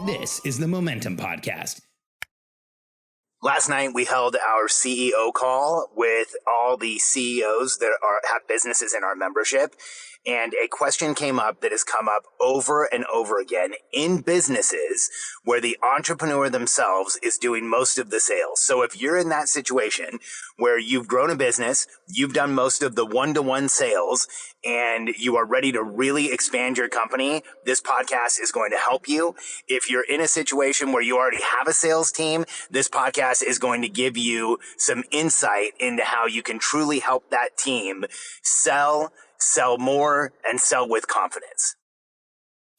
This is the Momentum Podcast. Last night, we held our CEO call with all the CEOs that have businesses in our membership. And a question came up that has come up over and over again in businesses where the entrepreneur themselves is doing most of the sales. So if you're in that situation where you've grown a business, you've done most of the one-to-one sales, and you are ready to really expand your company, this podcast is going to help you. If you're in a situation where you already have a sales team, this podcast is going to give you some insight into how you can truly help that team sell more, and sell with confidence.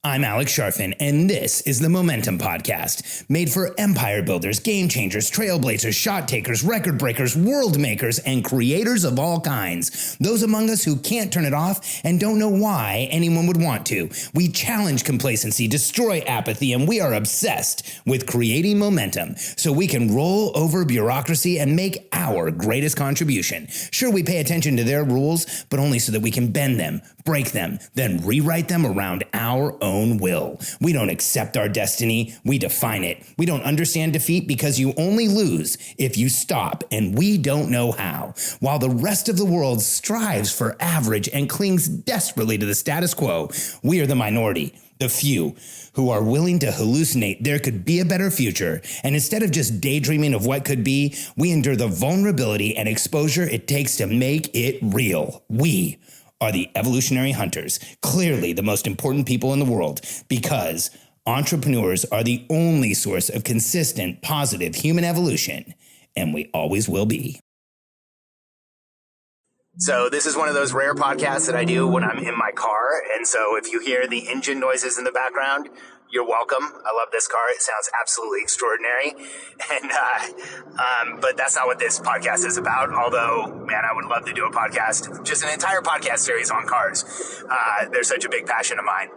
I'm Alex Sharfin, and this is the Momentum Podcast, made for empire builders, game changers, trailblazers, shot takers, record breakers, world makers, and creators of all kinds. Those among us who can't turn it off and don't know why anyone would want to. We challenge complacency, destroy apathy, and we are obsessed with creating momentum so we can roll over bureaucracy and make our greatest contribution. Sure, we pay attention to their rules, but only so that we can bend them, break them, then rewrite them around our own will. We don't accept our destiny, we define it. We don't understand defeat because you only lose if you stop, and we don't know how. While the rest of the world strives for average and clings desperately to the status quo, we are the minority, the few, who are willing to hallucinate there could be a better future. And instead of just daydreaming of what could be, we endure the vulnerability and exposure it takes to make it real. We are the evolutionary hunters, clearly the most important people in the world, because entrepreneurs are the only source of consistent, positive human evolution, and we always will be. So this is one of those rare podcasts that I do when I'm in my car. And so if you hear the engine noises in the background, you're welcome. I love this car. It sounds absolutely extraordinary. And, but that's not what this podcast is about. Although, man, I would love to do a podcast, just an entire podcast series on cars. They're such a big passion of mine.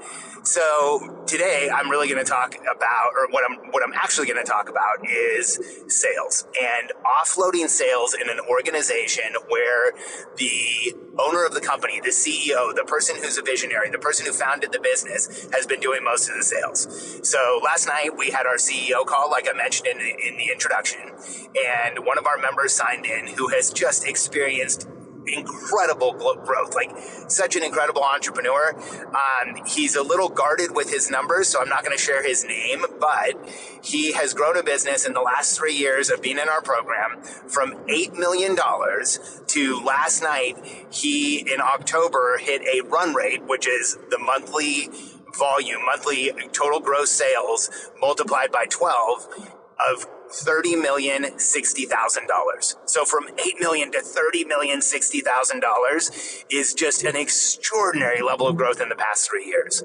So today I'm really going to talk about, or what I'm actually going to talk about is sales and offloading sales in an organization where the owner of the company, the CEO, the person who's a visionary, the person who founded the business has been doing most of the sales. So last night we had our CEO call, like I mentioned in the introduction, and one of our members signed in who has just experienced incredible growth, like such an incredible entrepreneur. He's a little guarded with his numbers, so I'm not going to share his name, but he has grown a business in the last 3 years of being in our program from $8 million to last night, he in October hit a run rate, which is the monthly volume, monthly total gross sales multiplied by 12 of $30,060,000. So from $8 million to $30,060,000 is just an extraordinary level of growth in the past 3 years.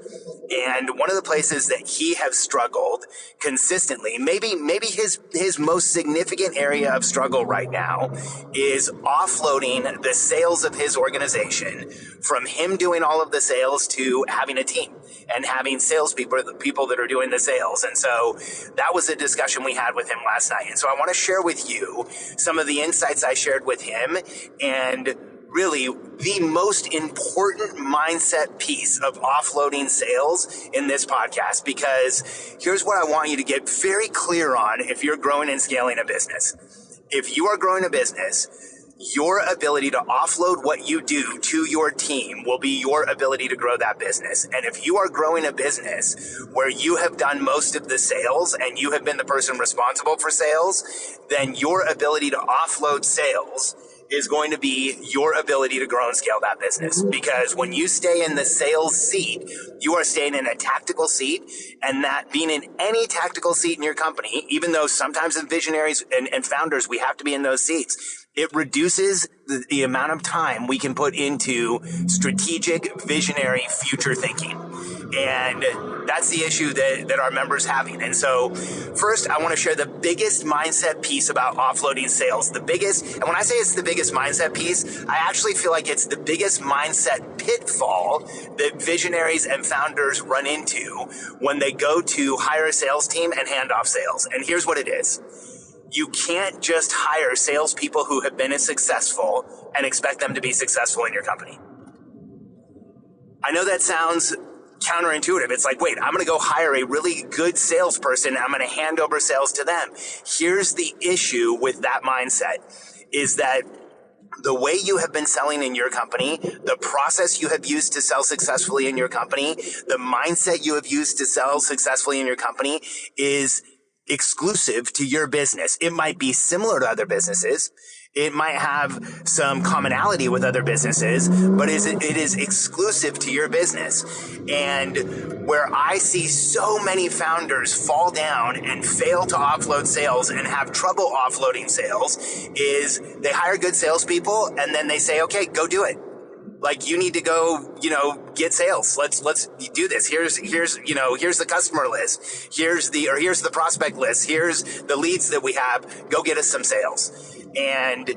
And one of the places that he has struggled consistently, maybe his most significant area of struggle right now is offloading the sales of his organization from him doing all of the sales to having a team and having salespeople, the people that are doing the sales. And so that was a discussion we had with him last night. And so I want to share with you some of the insights I shared with him and really the most important mindset piece of offloading sales in this podcast, because here's what I want you to get very clear on if you're growing and scaling a business. If you are growing a business, your ability to offload what you do to your team will be your ability to grow that business. And if you are growing a business where you have done most of the sales and you have been the person responsible for sales, then your ability to offload sales is going to be your ability to grow and scale that business. Because when you stay in the sales seat, you are staying in a tactical seat, and that being in any tactical seat in your company, even though sometimes as visionaries and founders, we have to be in those seats, it reduces the amount of time we can put into strategic, visionary, future thinking. And that's the issue that our members are having. And so first, I want to share the biggest mindset piece about offloading sales. The biggest, and when I say it's the biggest mindset piece, I actually feel like it's the biggest mindset pitfall that visionaries and founders run into when they go to hire a sales team and hand off sales. And here's what it is. You can't just hire salespeople who have been successful and expect them to be successful in your company. I know that sounds counterintuitive. It's like, wait, I'm going to go hire a really good salesperson. I'm going to hand over sales to them. Here's the issue with that mindset is that the way you have been selling in your company, the process you have used to sell successfully in your company, the mindset you have used to sell successfully in your company is exclusive to your business. It might be similar to other businesses. It might have some commonality with other businesses, but it is exclusive to your business. And where I see so many founders fall down and fail to offload sales and have trouble offloading sales is they hire good salespeople and then they say, okay, go do it. Like, you need to go, get sales. Let's do this. Here's the customer list. Here's the prospect list. Here's the leads that we have. Go get us some sales. And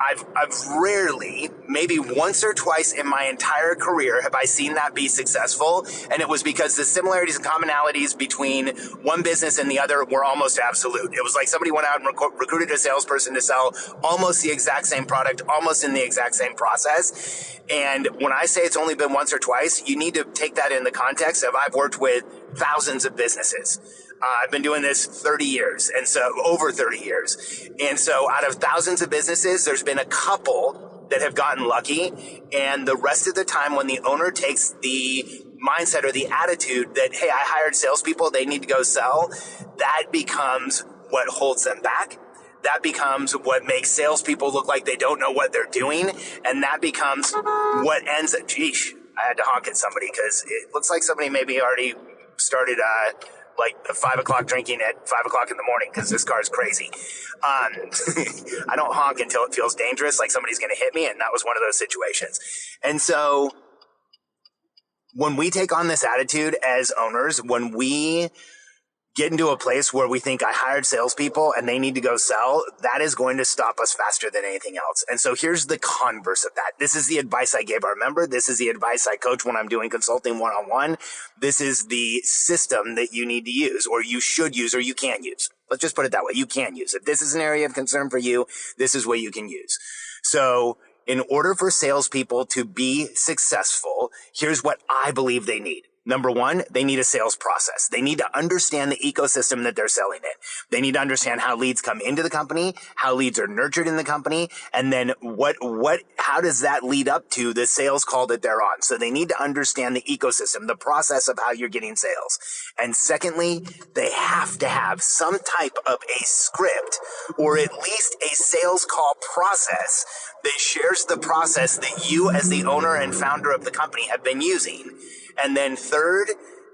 I've rarely, maybe once or twice in my entire career, have I seen that be successful. And it was because the similarities and commonalities between one business and the other were almost absolute. It was like somebody went out and recruited a salesperson to sell almost the exact same product, almost in the exact same process. And when I say it's only been once or twice, you need to take that in the context of I've worked with thousands of businesses. I've been doing this 30 years, and so over 30 years. And so out of thousands of businesses, there's been a couple that have gotten lucky. And the rest of the time, when the owner takes the mindset or the attitude that, hey, I hired salespeople, they need to go sell, that becomes what holds them back. That becomes what makes salespeople look like they don't know what they're doing. And that becomes what ends up, I had to honk at somebody because it looks like somebody maybe already started, like 5 o'clock drinking at 5 o'clock in the morning because this car is crazy. I don't honk until it feels dangerous, like somebody's going to hit me. And that was one of those situations. And so when we take on this attitude as owners, when we get into a place where we think I hired salespeople and they need to go sell, that is going to stop us faster than anything else. And so here's the converse of that. This is the advice I gave our member. This is the advice I coach when I'm doing consulting one-on-one. This is the system that you need to use, or you should use, or you can use. Let's just put it that way. You can use. If this is an area of concern for you, this is what you can use. So in order for salespeople to be successful, here's what I believe they need. Number one, they need a sales process. They need to understand the ecosystem that they're selling in. They need to understand how leads come into the company, how leads are nurtured in the company, and then how does that lead up to the sales call that they're on? So they need to understand the ecosystem, the process of how you're getting sales. And secondly, they have to have some type of a script or at least a sales call process that shares the process that you as the owner and founder of the company have been using. And then third,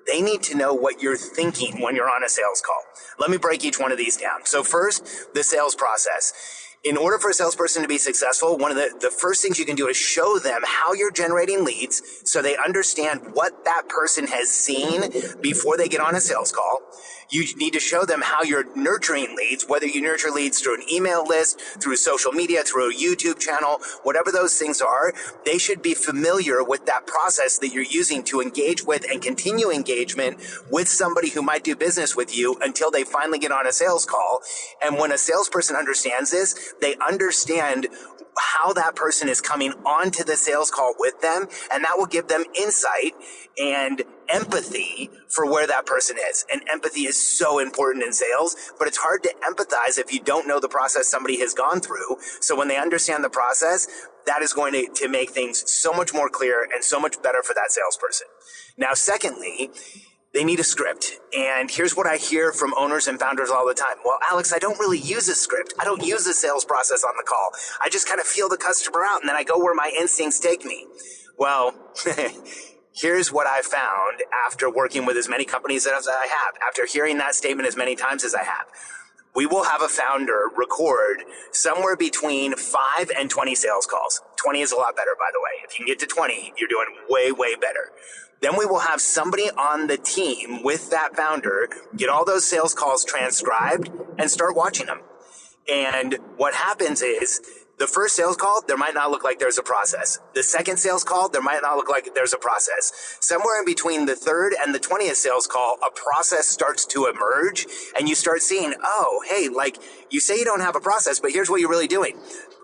they need to know what you're thinking when you're on a sales call. Let me break each one of these down. So first, the sales process. In order for a salesperson to be successful, one of the first things you can do is show them how you're generating leads so they understand what that person has seen before they get on a sales call. You need to show them how you're nurturing leads, whether you nurture leads through an email list, through social media, through a YouTube channel, whatever those things are. They should be familiar with that process that you're using to engage with and continue engagement with somebody who might do business with you until they finally get on a sales call. And when a salesperson understands this, they understand how that person is coming onto the sales call with them, and that will give them insight and empathy for where that person is. And empathy is so important in sales, but it's hard to empathize if you don't know the process somebody has gone through. So when they understand the process, that is going to make things so much more clear and so much better for that salesperson. Now, secondly, they need a script. And here's what I hear from owners and founders all the time. Well, Alex, I don't really use a script. I don't use a sales process on the call. I just kind of feel the customer out and then I go where my instincts take me. Well, here's what I found after working with as many companies as I have, after hearing that statement as many times as I have. We will have a founder record somewhere between 5 and 20 sales calls. 20 is a lot better, by the way. If you can get to 20, you're doing way, way better. Then we will have somebody on the team with that founder get all those sales calls transcribed and start watching them. And what happens is the first sales call, there might not look like there's a process. The second sales call, there might not look like there's a process. Somewhere in between the third and the 20th sales call, a process starts to emerge and you start seeing, oh, hey, like You say you don't have a process, but here's what you're really doing.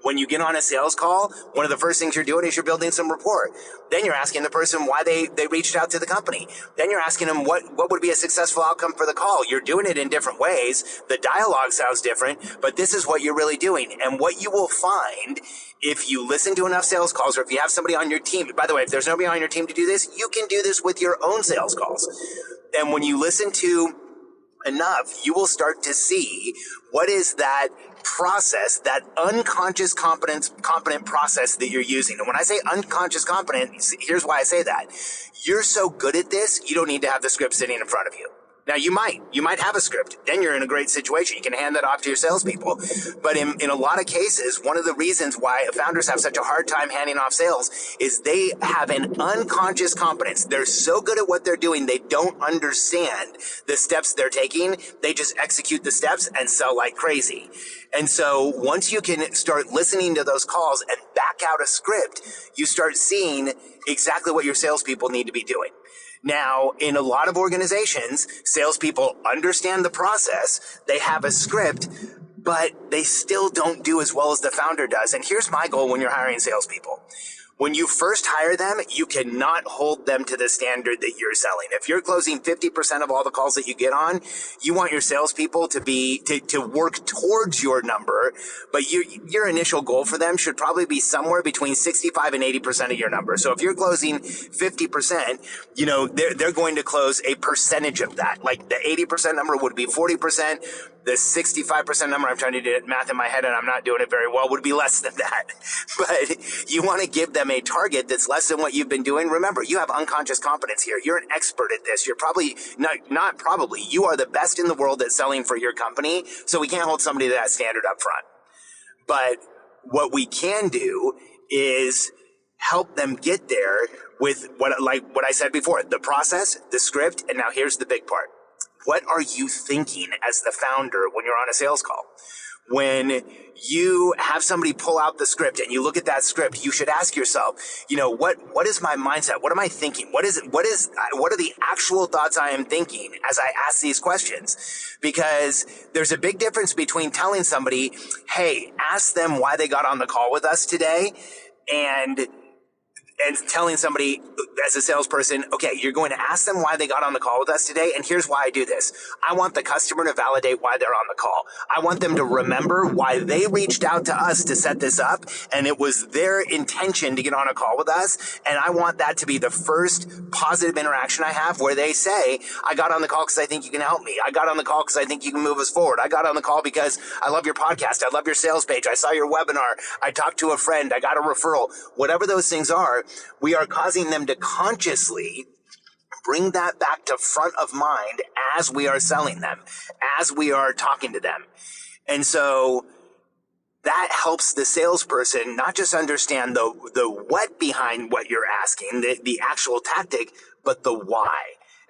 When you get on a sales call, one of the first things you're doing is you're building some rapport. Then you're asking the person why they reached out to the company. Then you're asking them what would be a successful outcome for the call. You're doing it in different ways. The dialogue sounds different, but this is what you're really doing. And what you will find if you listen to enough sales calls, or if you have somebody on your team, by the way, if there's nobody on your team to do this, you can do this with your own sales calls. And when you listen to enough, you will start to see what is that process, that unconscious competent process that you're using. And when I say unconscious competent, here's why I say that. You're so good at this, you don't need to have the script sitting in front of you. Now, you might have a script. Then you're in a great situation. You can hand that off to your salespeople. But in a lot of cases, one of the reasons why founders have such a hard time handing off sales is they have an unconscious competence. They're so good at what they're doing, they don't understand the steps they're taking. They just execute the steps and sell like crazy. And so once you can start listening to those calls and back out a script, you start seeing exactly what your salespeople need to be doing. Now, in a lot of organizations, salespeople understand the process, they have a script, but they still don't do as well as the founder does. And here's my goal when you're hiring salespeople. When you first hire them, you cannot hold them to the standard that you're selling. If you're closing 50% of all the calls that you get on, you want your salespeople to work towards your number, but your initial goal for them should probably be somewhere between 65 and 80% of your number. So if you're closing 50%, they're going to close a percentage of that. Like the 80% number would be 40%. The 65% number, I'm trying to do math in my head and I'm not doing it very well, would be less than that. But you want to give them a target that's less than what you've been doing. Remember, you have unconscious competence here. You're an expert at this. You're probably, not probably, you are the best in the world at selling for your company. So we can't hold somebody to that standard up front. But what we can do is help them get there with what I said before, the process, the script, and now here's the big part. What are you thinking as the founder when you're on a sales call? When you have somebody pull out the script and you look at that script, you should ask yourself, what is my mindset? What am I thinking? What are the actual thoughts I am thinking as I ask these questions? Because there's a big difference between telling somebody, hey, ask them why they got on the call with us today, and telling somebody as a salesperson, okay, you're going to ask them why they got on the call with us today, and here's why I do this. I want the customer to validate why they're on the call. I want them to remember why they reached out to us to set this up, and it was their intention to get on a call with us, and I want that to be the first positive interaction I have where they say, I got on the call because I think you can help me. I got on the call because I think you can move us forward. I got on the call because I love your podcast. I love your sales page. I saw your webinar. I talked to a friend. I got a referral. Whatever those things are, we are causing them to consciously bring that back to front of mind as we are selling them, as we are talking to them. And so that helps the salesperson not just understand the what behind what you're asking, the actual tactic, but the why.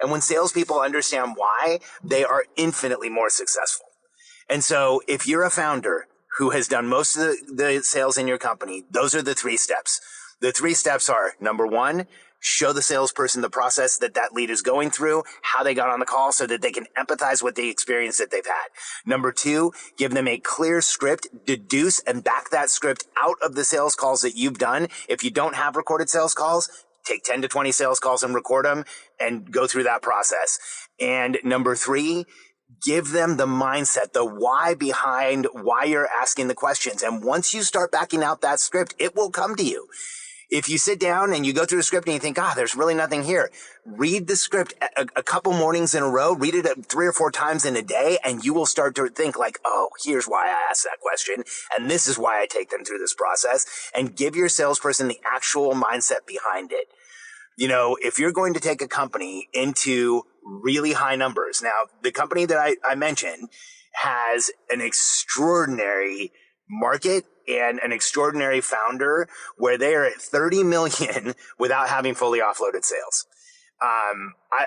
And when salespeople understand why, they are infinitely more successful. And so if you're a founder who has done most of the sales in your company, those are the 3 steps. The 3 steps are, number 1, show the salesperson the process that lead is going through, how they got on the call so that they can empathize with the experience that they've had. Number 2, give them a clear script, deduce and back that script out of the sales calls that you've done. If you don't have recorded sales calls, take 10 to 20 sales calls and record them and go through that process. And number 3, give them the mindset, the why behind why you're asking the questions. And once you start backing out that script, it will come to you. If you sit down and you go through the script and you think, there's really nothing here, read the script a couple mornings in a row, read it 3 or 4 times in a day, and you will start to think like, here's why I asked that question, and this is why I take them through this process, and give your salesperson the actual mindset behind it. If you're going to take a company into really high numbers, now the company that I mentioned has an extraordinary market and an extraordinary founder where they are at 30 million without having fully offloaded sales.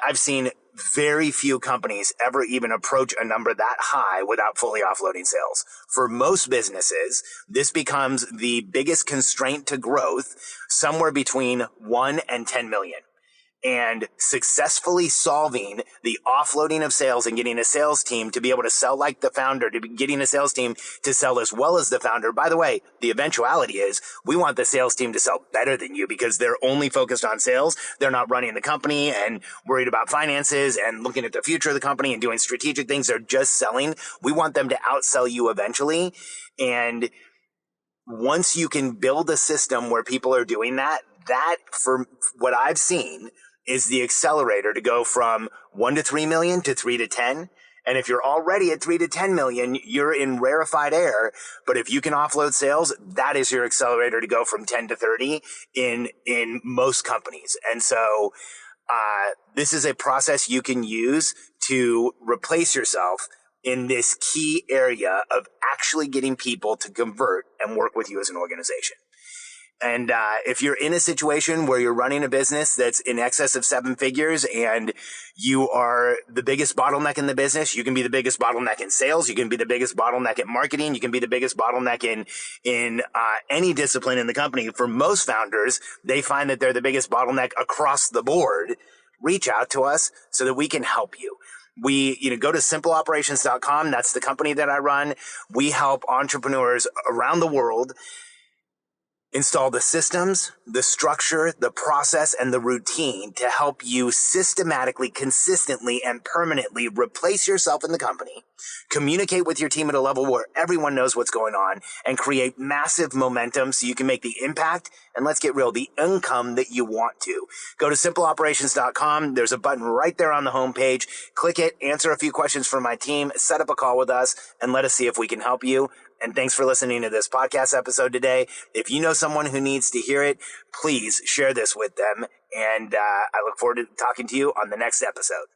I've seen very few companies ever even approach a number that high without fully offloading sales. For most businesses, this becomes the biggest constraint to growth, somewhere between 1 and 10 million. and successfully solving the offloading of sales and getting a sales team to be able to sell like the founder, to be getting a sales team to sell as well as the founder. By the way, the eventuality is we want the sales team to sell better than you because they're only focused on sales. They're not running the company and worried about finances and looking at the future of the company and doing strategic things. They're just selling. We want them to outsell you eventually. And once you can build a system where people are doing that, for what I've seen is the accelerator to go from 1 to 3 million to 3 to 10. And if you're already at 3 to 10 million, you're in rarefied air. But if you can offload sales, that is your accelerator to go from 10 to 30 in most companies. And so, this is a process you can use to replace yourself in this key area of actually getting people to convert and work with you as an organization. And if you're in a situation where you're running a business that's in excess of 7 figures and you are the biggest bottleneck in the business, you can be the biggest bottleneck in sales. You can be the biggest bottleneck in marketing. You can be the biggest bottleneck in any discipline in the company. For most founders, they find that they're the biggest bottleneck across the board. Reach out to us so that we can help you. Go to simpleoperations.com. That's the company that I run. We help entrepreneurs around the world install the systems, the structure, the process, and the routine to help you systematically, consistently, and permanently replace yourself in the company, communicate with your team at a level where everyone knows what's going on, and create massive momentum so you can make the impact and, let's get real, the income that you want to. Go to simpleoperations.com. There's a button right there on the homepage. Click it, answer a few questions from my team, set up a call with us, and let us see if we can help you. And thanks for listening to this podcast episode today. If you know someone who needs to hear it, please share this with them. And I look forward to talking to you on the next episode.